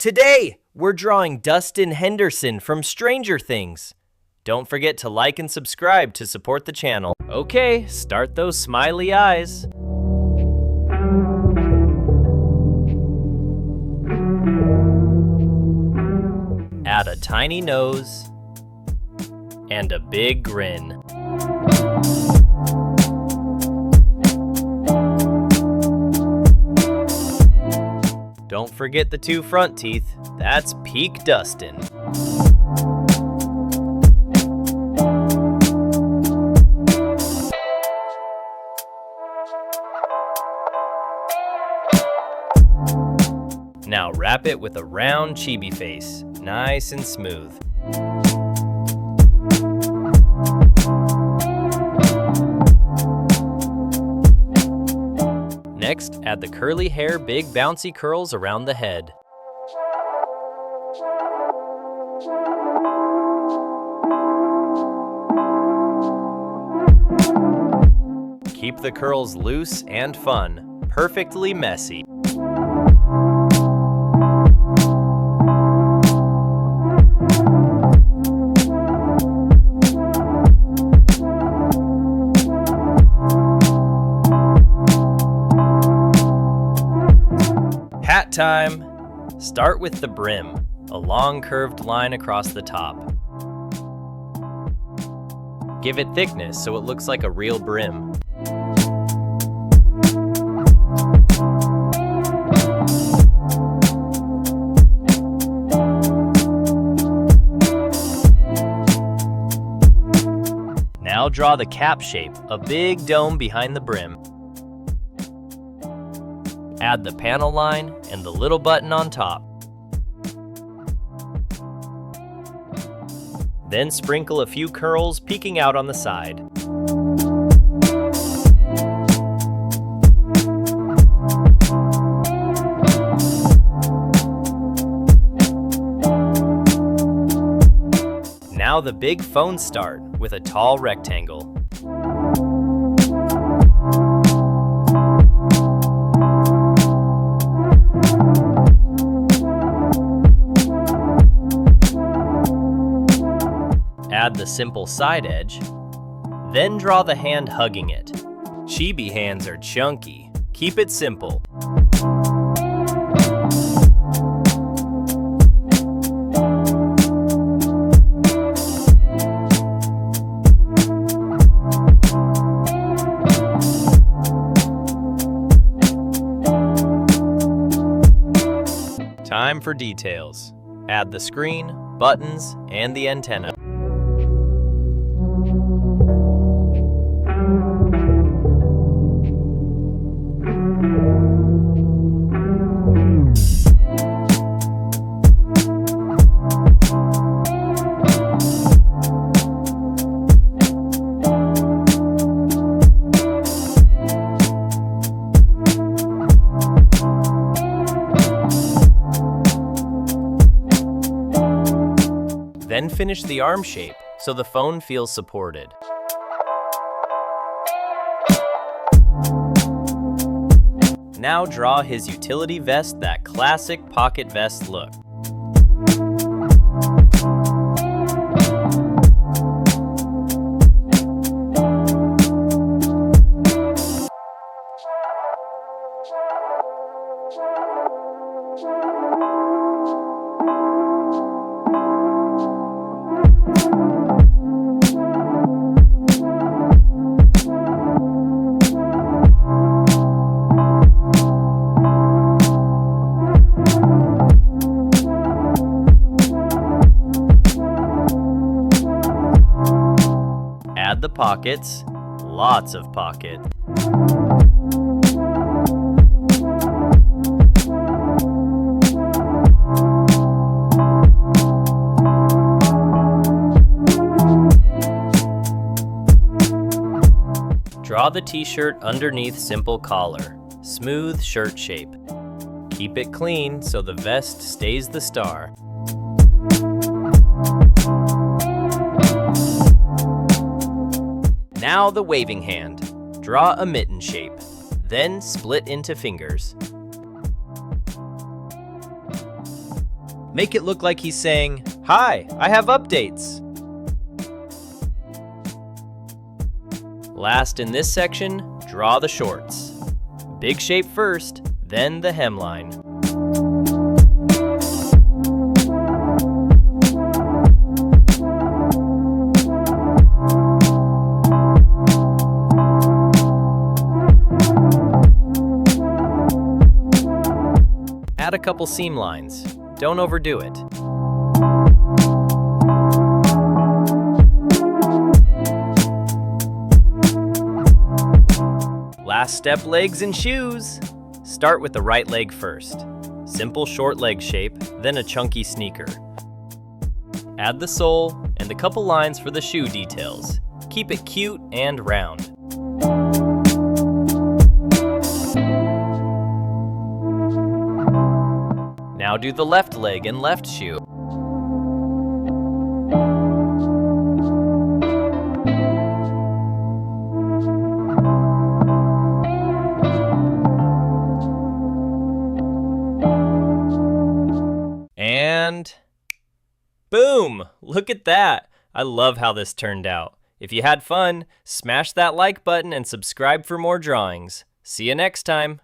Today, we're drawing Dustin Henderson from Stranger Things. Don't forget to like and subscribe to support the channel. Okay, start those smiley eyes. Add a tiny nose and a big grin. Don't forget the two front teeth. That's peak Dustin. Now wrap it with a round chibi face, nice and smooth. Next, add the curly hair, big bouncy curls around the head. Keep the curls loose and fun, perfectly messy. Hat time! Start with the brim, a long curved line across the top. Give it thickness so it looks like a real brim. Now draw the cap shape, a big dome behind the brim. Add the panel line and the little button on top. Then sprinkle a few curls peeking out on the side. Now the big phone start with a tall rectangle. Add the simple side edge, then draw the hand hugging it. Chibi hands are chunky. Keep it simple. Time for details. Add the screen, buttons, and the antenna. Then finish the arm shape so the phone feels supported. Now draw his utility vest, that classic pocket vest look. Add the pockets, lots of pocket. Draw the t-shirt underneath simple collar, smooth shirt shape. Keep it clean so the vest stays the star. Now the waving hand. Draw a mitten shape, then split into fingers. Make it look like he's saying, "Hi, I have updates." Last in this section, draw the shorts. Big shape first, then the hemline. Add a couple seam lines. Don't overdo it. Last step, legs and shoes. Start with the right leg first. Simple short leg shape, then a chunky sneaker. Add the sole and a couple lines for the shoe details. Keep it cute and round. Now do the left leg and left shoe. And boom! Look at that! I love how this turned out. If you had fun, smash that like button and subscribe for more drawings. See you next time!